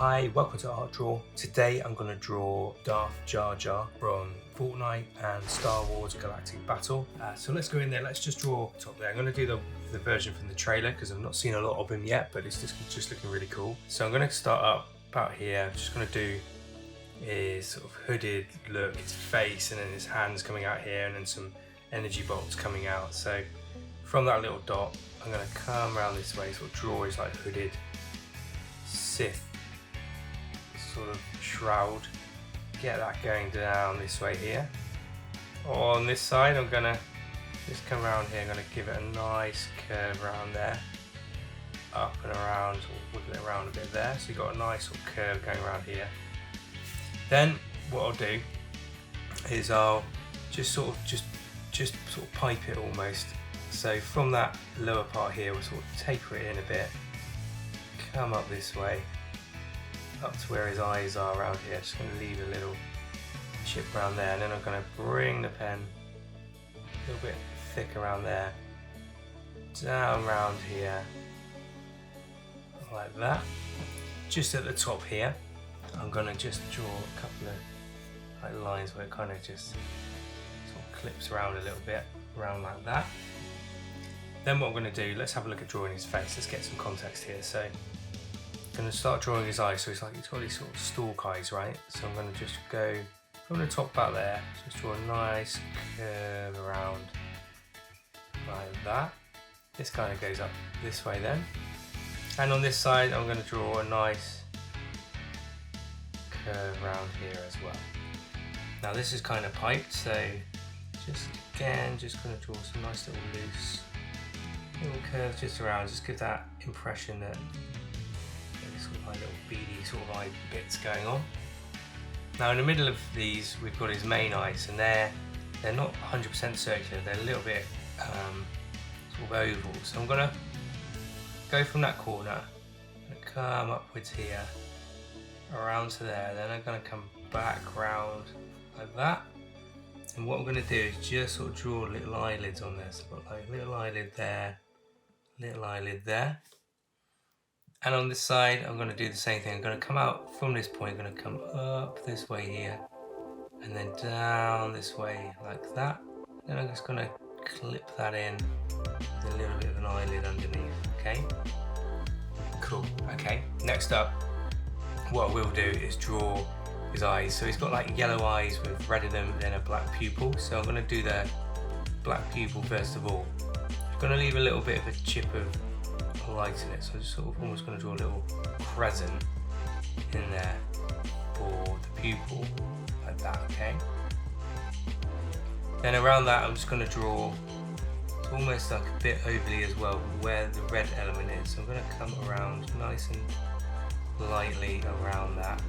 Hi, welcome to Art Draw. Today I'm going to draw Darth Jar Jar from Fortnite and Star Wars Galactic Battle. So let's go in there, let's just draw top there. I'm going to do the version from the trailer because I've not seen a lot of him yet, but it's just looking really cool. So I'm going to start up about here. I'm just going to do his sort of hooded look, his face, and then his hands coming out here, and then some energy bolts coming out. So from that little dot, I'm going to come around this way, sort of draw his like hooded Sith sort of shroud, get that going down this way here. On this side I'm gonna just come around here, I'm gonna give it a nice curve around there, up and around, sort of wiggle it around a bit there, so you've got a nice sort of curve going around here. Then what I'll do is I'll just sort of pipe it almost. So from that lower part here, we'll sort of taper it in a bit, come up this way, up to where his eyes are around here. Just going to leave a little chip around there, and then I'm going to bring the pen a little bit thick around there, down around here, like that. Just at the top here, I'm going to just draw a couple of like lines where it kind of just sort of clips around a little bit, around like that. Then what I'm going to do, let's have a look at drawing his face. Let's get some context here. So I'm going to start drawing his eyes, so it's like he's got these sort of stalk eyes, right? So I'm going to just go from the top back there, just draw a nice curve around like that. This kind of goes up this way then. And on this side, I'm going to draw a nice curve around here as well. Now this is kind of piped, so just again, just going to draw some nice little loose little curves just around, just give that impression that sort of like little beady sort of eye bits going on. Now in the middle of these we've got his main eyes, and they're not 100% circular, they're a little bit sort of oval. So I'm gonna go from that corner and come upwards here around to there, then I'm gonna come back round like that. And what I'm gonna do is just sort of draw little eyelids on this. So I've got like little eyelid there, little eyelid there. And on this side, I'm going to do the same thing. I'm going to come out from this point, I'm going to come up this way here, and then down this way like that. Then I'm just going to clip that in with a little bit of an eyelid underneath, okay? Cool, okay. Next up, what we'll do is draw his eyes. So he's got like yellow eyes with red in them, and then a black pupil. So I'm going to do the black pupil first of all. I'm going to leave a little bit of a chip of light in it, so I'm just sort of almost going to draw a little crescent in there for the pupil, like that, okay? Then around that I'm just going to draw almost like a bit ovally as well where the red element is, so I'm going to come around nice and lightly around that,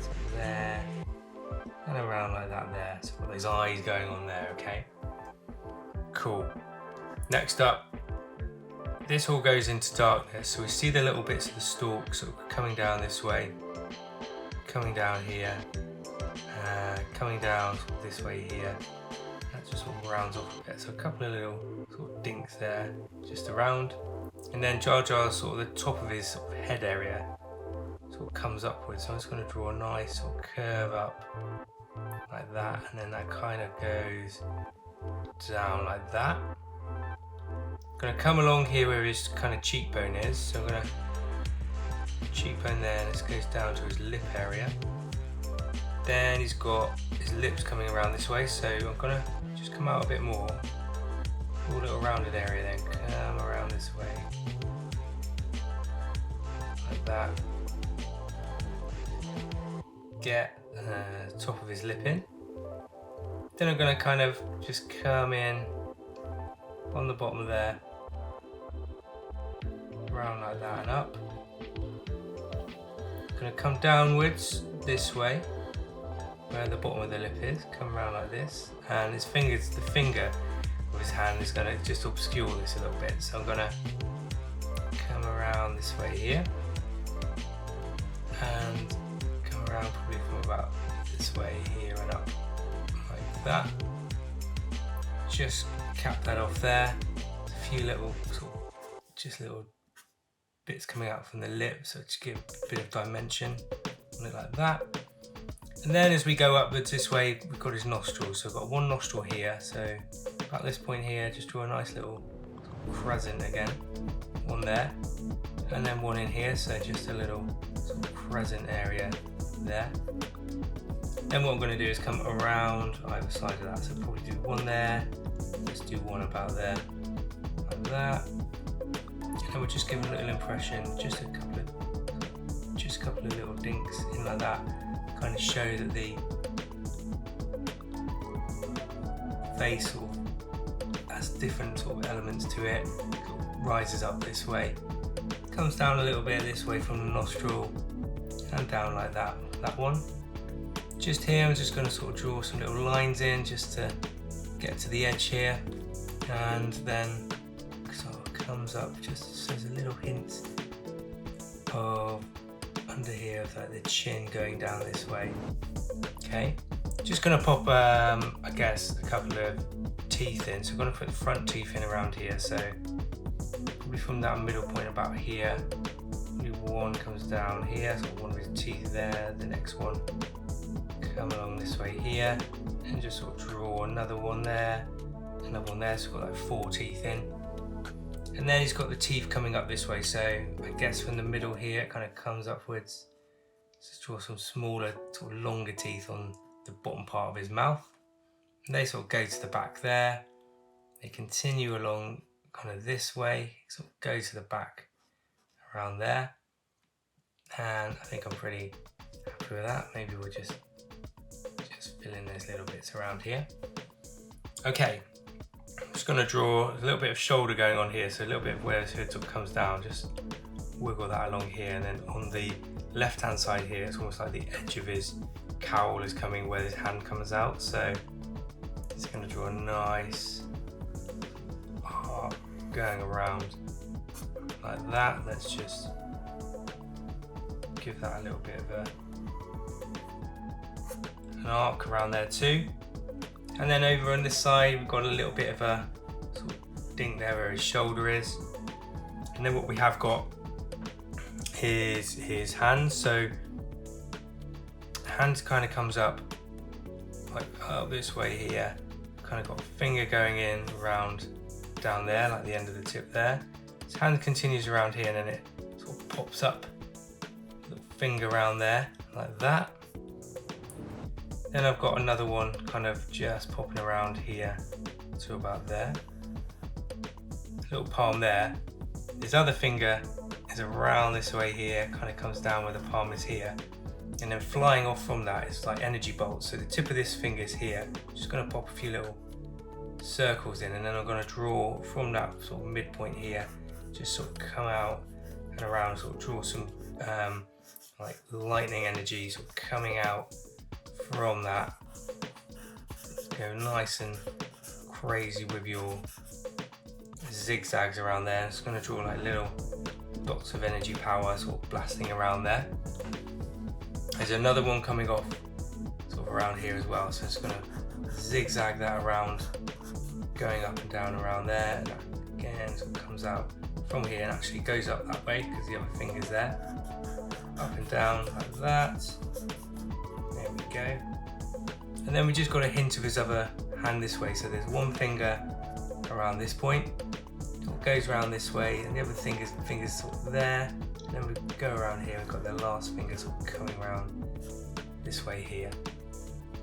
so there, and around like that there, so I've got those eyes going on there, okay? Cool. Next up, this all goes into darkness, so we see the little bits of the stalk sort of coming down this way, coming down here, coming down sort of this way here. That just sort of rounds off a bit, so a couple of little sort of dinks there, just around. And then Jar Jar, sort of the top of his sort of head area, sort of comes upwards, so I'm just going to draw a nice sort of curve up, like that, and then that kind of goes down like that. Going to come along here where his kind of cheekbone is, so I'm going to cheekbone there, and this goes down to his lip area. Then he's got his lips coming around this way, so I'm going to just come out a bit more, a little rounded area, then come around this way, like that. Get the top of his lip in. Then I'm going to kind of just come in on the bottom there, around like that and up. Going to come downwards this way where the bottom of the lip is, come around like this, and his fingers, the finger of his hand is going to just obscure this a little bit, so I'm going to come around this way here and come around probably from about this way here and up like that. Just cap that off there. A few little sort of just little bits coming out from the lips, so to give a bit of dimension on it like that. And then as we go upwards this way, we've got his nostrils. So I've got one nostril here, so about this point here, just draw a nice little crescent again, one there, and then one in here, so just a little sort of crescent area there. Then what I'm going to do is come around either side of that, so probably do one there, let's do one about there, like that, and then we'll just give a little impression, just a couple of little dinks in like that, kind of show that the face sort of has different sort of elements to it, sort of rises up this way, comes down a little bit this way from the nostril, and down like that, that one. Just here I'm just going to sort of draw some little lines in just to get to the edge here, and then sort of comes up just so there's a little hint of under here of like the chin going down this way. Okay, just going to pop I guess a couple of teeth in, so I'm going to put the front teeth in around here, so probably from that middle point about here, one comes down here, so one of his teeth there, the next one come along this way here, and just sort of draw another one there, another one there, so we've got like 4 teeth in. And then he's got the teeth coming up this way, so I guess from the middle here it kind of comes upwards. Just draw some smaller, sort of longer teeth on the bottom part of his mouth. And they sort of go to the back there. They continue along kind of this way, sort of go to the back around there. And I think I'm pretty happy with that. Maybe we'll just fill in those little bits around here. Okay. I'm just going to draw a little bit of shoulder going on here, so a little bit of where his hood sort of comes down, just wiggle that along here, and then on the left hand side here it's almost like the edge of his cowl is coming where his hand comes out, so just going to draw a nice arc going around like that. Let's just give that a little bit of an arc around there too. And then over on this side we've got a little bit of a sort of dink there where his shoulder is. And then what we have got is his hands. So hands kind of comes up like up this way here. Kind of got a finger going in around down there, like the end of the tip there. His hand continues around here, and then it sort of pops up, little finger around there like that. Then I've got another one kind of just popping around here to about there. Little palm there. His other finger is around this way here, kind of comes down where the palm is here. And then flying off from that is like energy bolts. So the tip of this finger is here. Just going to pop a few little circles in, and then I'm going to draw from that sort of midpoint here, just sort of come out and around, sort of draw some like lightning energy sort of coming out from that. Go nice and crazy with your zigzags around there. It's going to draw like little dots of energy power sort of blasting around there. There's another one coming off sort of around here as well, so it's going to zigzag that around, going up and down around there, and that again sort of comes out from here and actually goes up that way because the other finger's there. Up and down like that. There we go. And then we just got a hint of his other hand this way. So there's one finger around this point, it goes around this way, and the other finger's sort of there. And then we go around here, we've got the last finger sort of coming around this way here.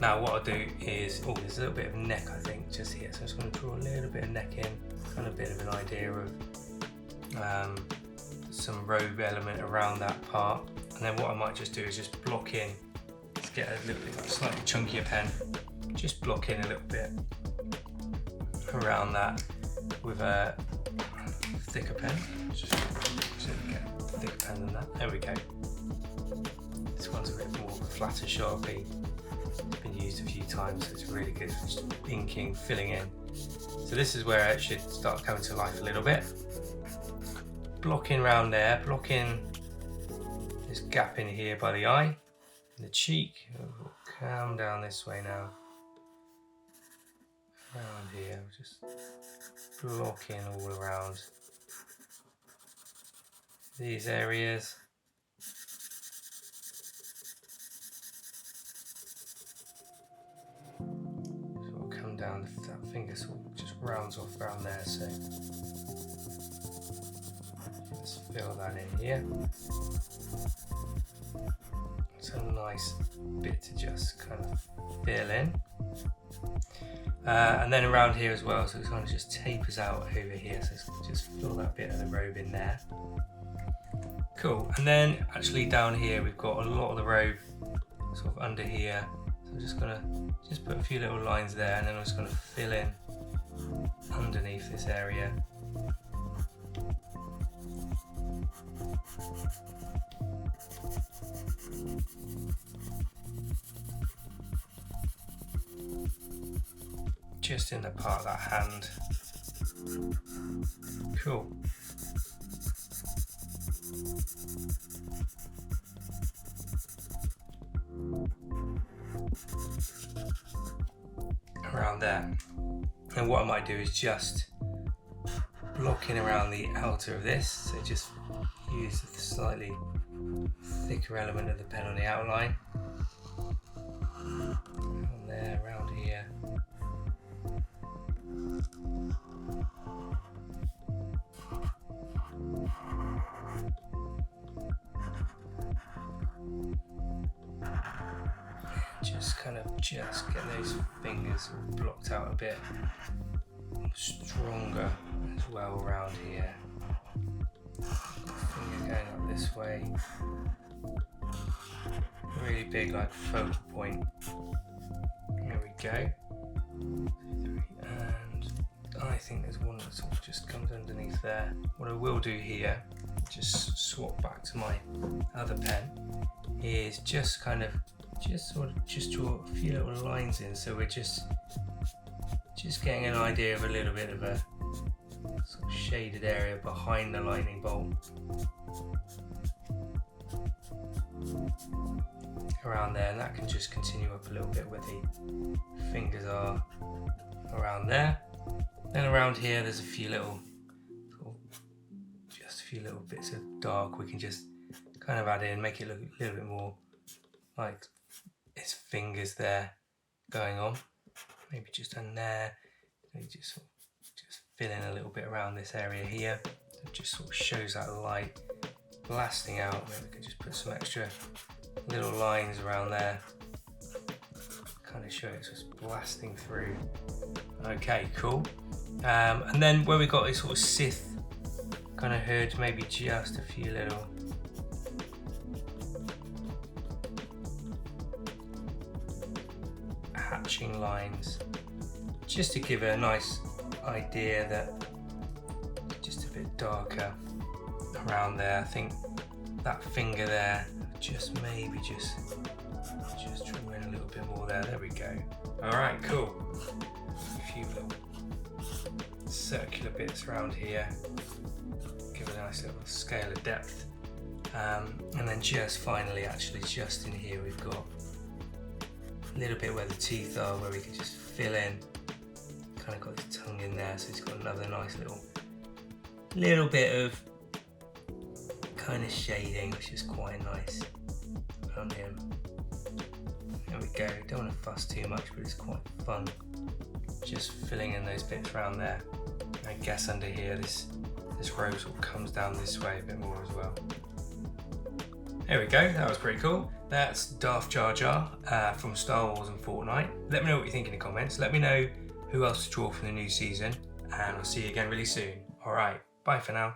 Now what I'll do is, oh, there's a little bit of neck I think just here. So I'm just going to draw a little bit of neck in, kind of a bit of an idea of some robe element around that part. And then what I might just do is just block in. Let's get a little bit, like slightly chunkier pen. Just block in a little bit around that with a thicker pen. Just get a thicker pen than that. There we go. This one's a bit more of a flatter Sharpie. It's been used a few times, so it's really good for just inking, filling in. So this is where it should start coming to life a little bit. Blocking around there, blocking this gap in here by the eye, and the cheek. We'll come down this way now. Around here, just blocking all around these areas. So we'll come down, that finger sort of just rounds off around there, so let's fill that in here. It's a nice bit to just kind of fill in. And then around here as well, so it kind of just tapers out over here, so let's just fill that bit of the robe in there. Cool, and then actually down here we've got a lot of the robe sort of under here, so I'm just gonna put a few little lines there, and then I'm just gonna fill in underneath this area. Just in the part of that hand. Cool. Around there. And what I might do is just block in around the outer of this, so just use the slightly thicker element of the pen on the outline. Around there, around here. Just get those fingers blocked out a bit stronger as well around here. Finger going up this way. Really big, like focal point. There we go. And I think there's one that sort of just comes underneath there. What I will do here, just swap back to my other pen, is just draw a few little lines in, so we're just getting an idea of a little bit of a sort of shaded area behind the lightning bolt. Around there, and that can just continue up a little bit where the fingers are around there. Then around here there's a few little bits of dark we can just kind of add in, make it look a little bit more like his fingers there going on. Maybe just on there. Maybe just fill in a little bit around this area here. It just sort of shows that light blasting out. Maybe we could just put some extra little lines around there. Kind of show it's just blasting through. Okay, cool. And then where we got this sort of Sith kind of hood, maybe just a few little hatching lines, just to give it a nice idea that just a bit darker around there. I think that finger there, just draw in a little bit more there. There we go. All right, cool. A few little circular bits around here, give it a nice little scale of depth. And then just finally, actually just in here, we've got a little bit where the teeth are, where we can just fill in. Kind of got his tongue in there, so he's got another nice little bit of kind of shading, which is quite nice on him. There we go. Don't want to fuss too much, but it's quite fun. Just filling in those bits around there. I guess under here, this robe sort of comes down this way a bit more as well. There we go, that was pretty cool. That's Darth Jar Jar from Star Wars and Fortnite. Let me know what you think in the comments. Let me know who else to draw from the new season, and I'll see you again really soon. Alright, bye for now.